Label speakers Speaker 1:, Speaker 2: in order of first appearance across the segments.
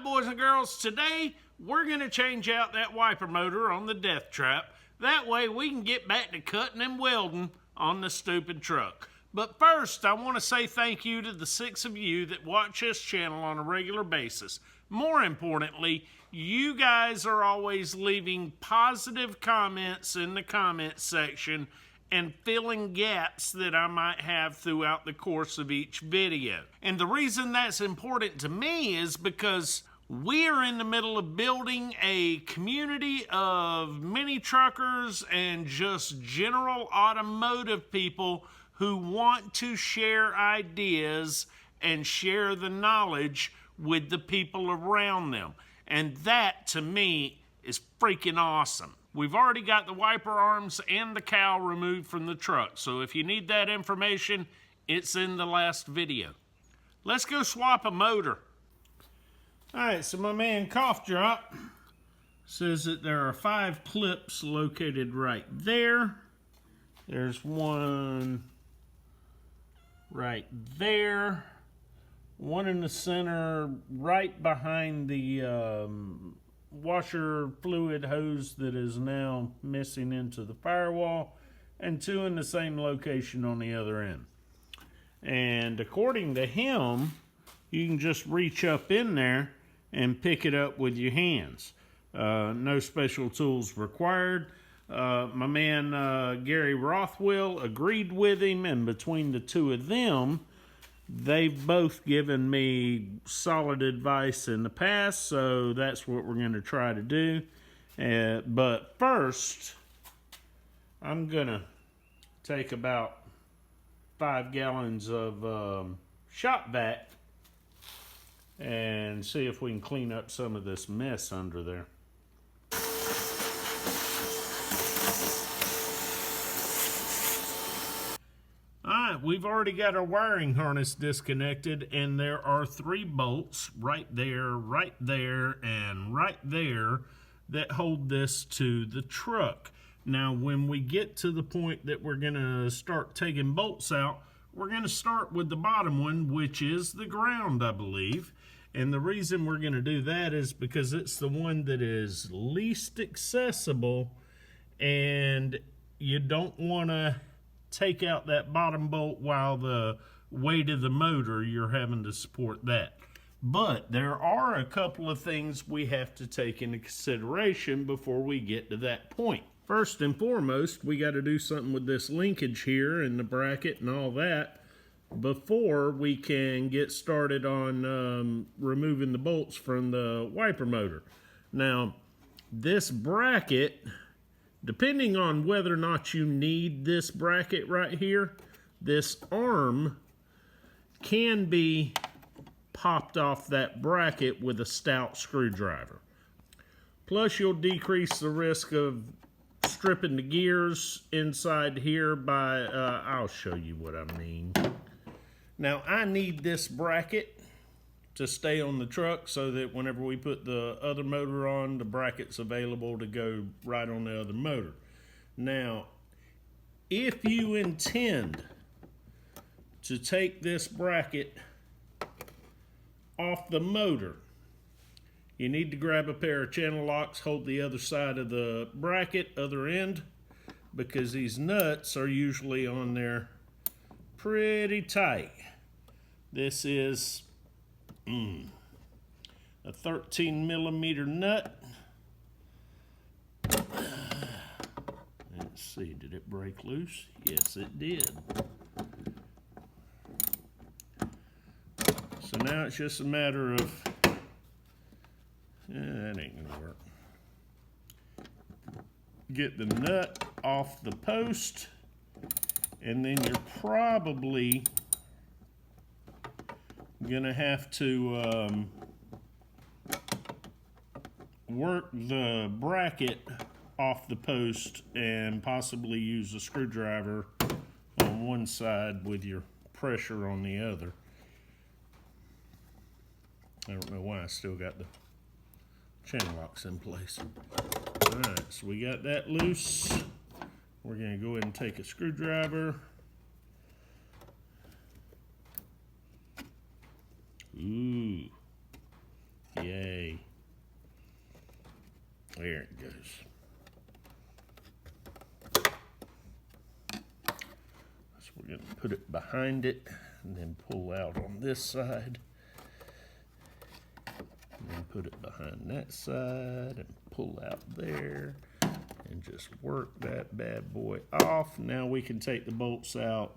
Speaker 1: Alright, boys and girls, today we're going to change out that wiper motor on the death trap. That way we can get back to cutting and welding on the stupid truck. But first, I want to say thank you to the 6 of you that watch this channel on a regular basis. More importantly, you guys are always leaving positive comments in the comment section and filling gaps that I might have throughout the course of each video. And the reason that's important to me is because we are in the middle of building a community of mini truckers and just general automotive people who want to share ideas and share the knowledge with the people around them. And that, to me, is freaking awesome. We've already got the wiper arms and the cowl removed from the truck, so if you need that information, it's in the last video. Let's go swap a motor. Alright, so my man Cough Drop says that there are 5 clips located right there. There's one right there. One in the center right behind the washer fluid hose that is now missing into the firewall, and 2 in the same location on the other end. And according to him, you can just reach up in there and pick it up with your hands. No special tools required. My man Gary Rothwell agreed with him, and between the 2 of them, they've both given me solid advice in the past, so that's what we're going to try to do. But first, I'm going to take about 5 gallons of shop vac and see if we can clean up some of this mess under there. Alright, we've already got our wiring harness disconnected, and there are 3 bolts right there, and right there that hold this to the truck. Now, when we get to the point that we're going to start taking bolts out, we're going to start with the bottom one, which is the ground, I believe. And the reason we're going to do that is because it's the one that is least accessible, and you don't want to take out that bottom bolt while the weight of the motor, you're having to support that. But there are a couple of things we have to take into consideration before we get to that point. First and foremost, we got to do something with this linkage here and the bracket and all that before we can get started on removing the bolts from the wiper motor. Now, this bracket, depending on whether or not you need this bracket right here, this arm can be popped off that bracket with a stout screwdriver. Plus, you'll decrease the risk of stripping the gears inside here by, I'll show you what I mean. Now, I need this bracket to stay on the truck so that whenever we put the other motor on, the bracket's available to go right on the other motor. Now, if you intend to take this bracket off the motor, you need to grab a pair of channel locks, hold the other side of the bracket, other end, because these nuts are usually on there pretty tight. This is a 13 millimeter nut. Let's see, did it break loose? Yes, it did. So now it's just a matter of, that ain't gonna work. Get the nut off the post, and then you're probably gonna have to work the bracket off the post and possibly use a screwdriver on one side with your pressure on the other. I don't know why I still got the channel locks in place. Alright, so we got that loose. We're going to go ahead and take a screwdriver. Ooh. Yay. There it goes. So we're going to put it behind it and then pull out on this side. And then put it behind that side and pull out there and just work that bad boy off. Now we can take the bolts out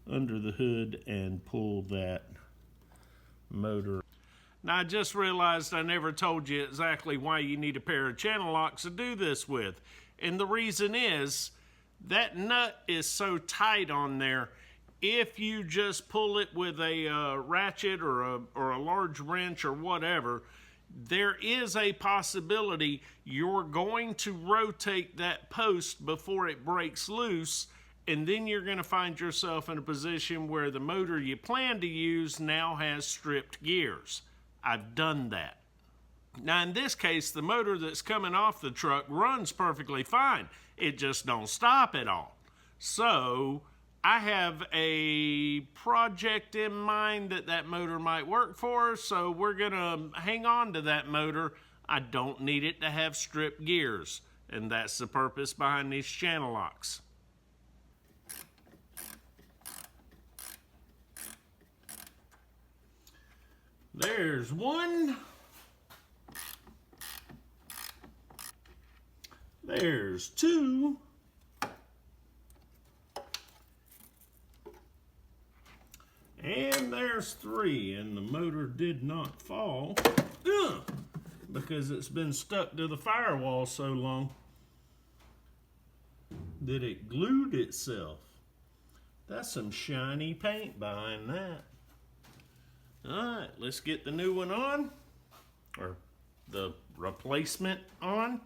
Speaker 1: under the hood and pull that motor. Now I just realized I never told you exactly why you need a pair of channel locks to do this with. And the reason is that nut is so tight on there. If you just pull it with a ratchet or a large wrench or whatever, there is a possibility you're going to rotate that post before it breaks loose, and then you're going to find yourself in a position where the motor you plan to use now has stripped gears. I've done that. Now in this case, the motor that's coming off the truck runs perfectly fine. It just don't stop at all. So I have a project in mind that motor might work for, so we're gonna hang on to that motor. I don't need it to have stripped gears, and that's the purpose behind these channel locks. There's one. There's two. And there's three, and the motor did not fall because it's been stuck to the firewall so long that it glued itself. That's some shiny paint behind that. Alright, let's get the new one on, or the replacement on,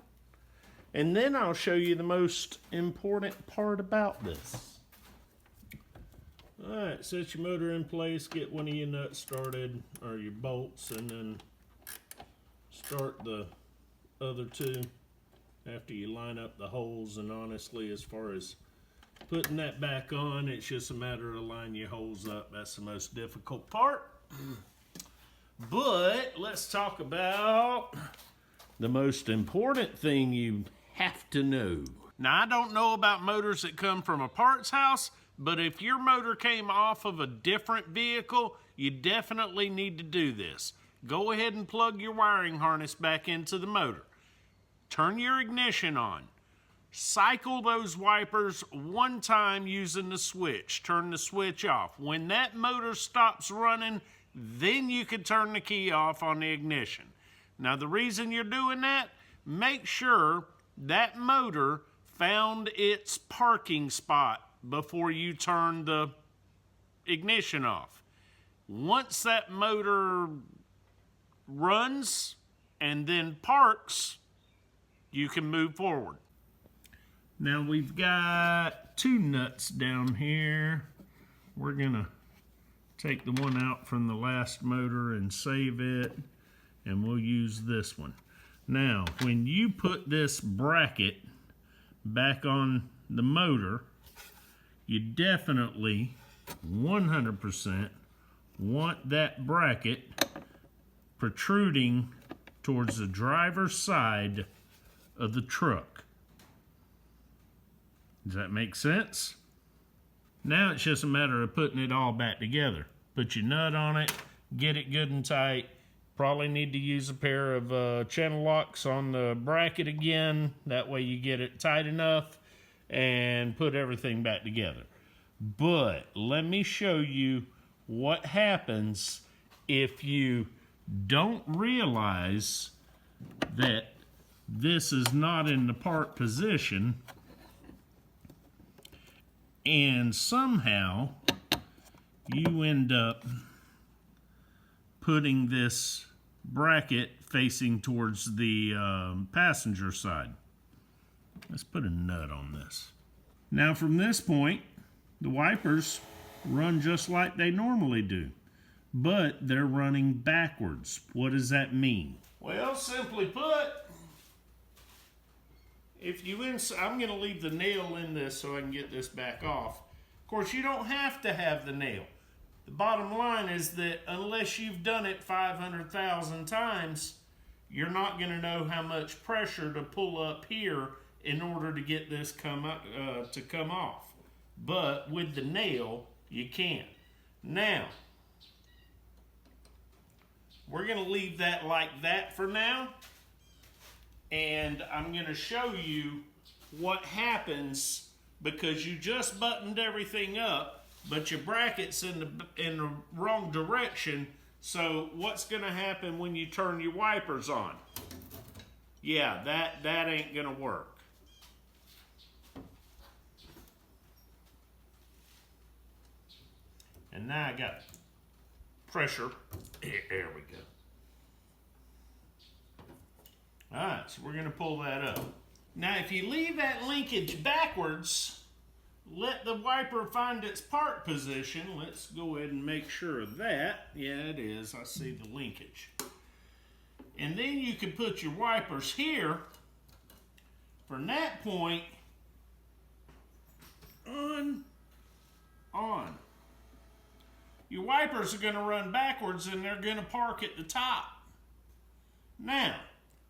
Speaker 1: and then I'll show you the most important part about this. Alright, set your motor in place, get one of your nuts started, or your bolts, and then start the other two after you line up the holes. And honestly, as far as putting that back on, it's just a matter of lining your holes up. That's the most difficult part. But let's talk about the most important thing you have to know. Now, I don't know about motors that come from a parts house, but if your motor came off of a different vehicle, you definitely need to do this. Go ahead and plug your wiring harness back into the motor. Turn your ignition on. Cycle those wipers one time using the switch. Turn the switch off. When that motor stops running, then you can turn the key off on the ignition. Now, the reason you're doing that, make sure that motor found its parking spot before you turn the ignition off. Once that motor runs and then parks, you can move forward. Now we've got two nuts down here. We're gonna take the one out from the last motor and save it, and we'll use this one. Now, when you put this bracket back on the motor, you definitely 100% want that bracket protruding towards the driver's side of the truck. Does that make sense? Now it's just a matter of putting it all back together. Put your nut on it, get it good and tight. Probably need to use a pair of channel locks on the bracket again. That way you get it tight enough and put everything back together. But let me show you what happens if you don't realize that this is not in the part position and somehow you end up putting this bracket facing towards the passenger side. Let's put a nut on this. Now from this point, the wipers run just like they normally do, but they're running backwards. What does that mean? Well, simply put, if you I'm going to leave the nail in this so I can get this back off. Of course, you don't have to have the nail, The bottom line is that unless you've done it 500,000 times, you're not going to know how much pressure to pull up here in order to get this to come off. But with the nail, you can. Now, we're going to leave that like that for now. And I'm going to show you what happens because you just buttoned everything up, but your bracket's in the wrong direction. So what's going to happen when you turn your wipers on? Yeah, that ain't going to work. And now I got pressure. There we go. All right, so we're going to pull that up. Now, if you leave that linkage backwards, let the wiper find its park position. Let's go ahead and make sure of that. Yeah, it is. I see the linkage. And then you can put your wipers here. From that point, on. Your wipers are going to run backwards and they're going to park at the top. Now,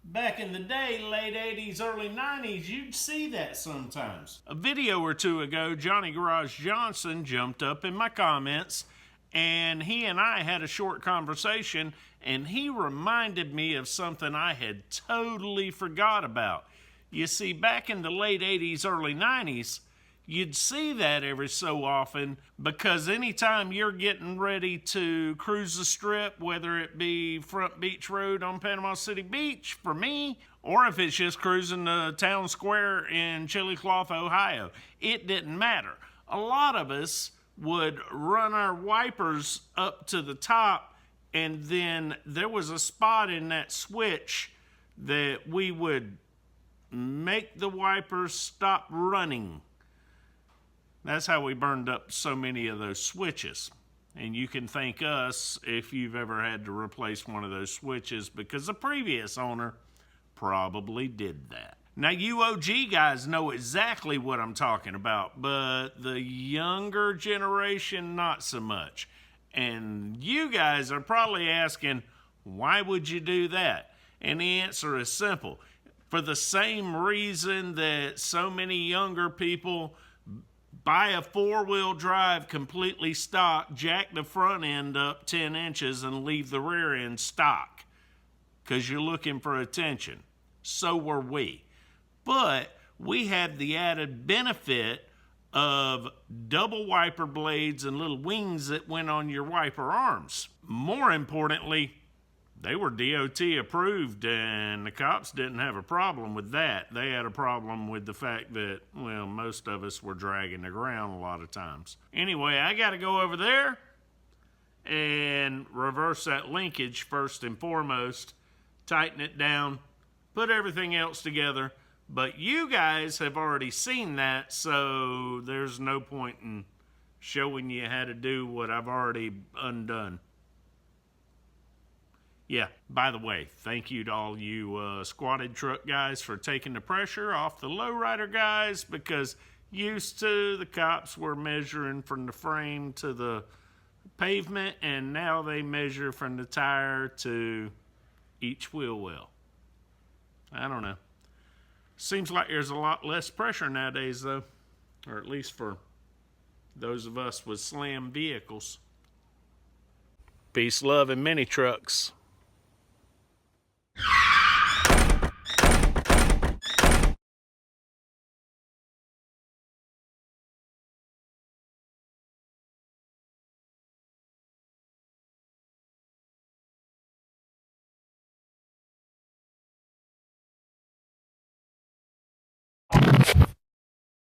Speaker 1: back in the day, late 80s, early 90s, you'd see that sometimes. A video or two ago, Johnny Garage Johnson jumped up in my comments and he and I had a short conversation and he reminded me of something I had totally forgot about. You see, back in the late 80s, early 90s, you'd see that every so often because anytime you're getting ready to cruise the strip, whether it be Front Beach Road on Panama City Beach for me, or if it's just cruising the town square in Chillicothe, Ohio, it didn't matter. A lot of us would run our wipers up to the top, and then there was a spot in that switch that we would make the wipers stop running. That's how we burned up so many of those switches. And you can thank us if you've ever had to replace one of those switches because the previous owner probably did that. Now, you OG guys know exactly what I'm talking about, but the younger generation, not so much. And you guys are probably asking, why would you do that? And the answer is simple. For the same reason that so many younger people buy a four-wheel drive completely stock, jack the front end up 10 inches and leave the rear end stock because you're looking for attention. So were we. But we had the added benefit of double wiper blades and little wings that went on your wiper arms. More importantly, they were DOT approved, and the cops didn't have a problem with that. They had a problem with the fact that, well, most of us were dragging the ground a lot of times. Anyway, I got to go over there and reverse that linkage first and foremost, tighten it down, put everything else together. But you guys have already seen that, so there's no point in showing you how to do what I've already undone. Yeah, by the way, thank you to all you squatted truck guys for taking the pressure off the lowrider guys, because used to the cops were measuring from the frame to the pavement, and now they measure from the tire to each wheel well. I don't know. Seems like there's a lot less pressure nowadays, though, or at least for those of us with slam vehicles. Peace, love, and mini trucks.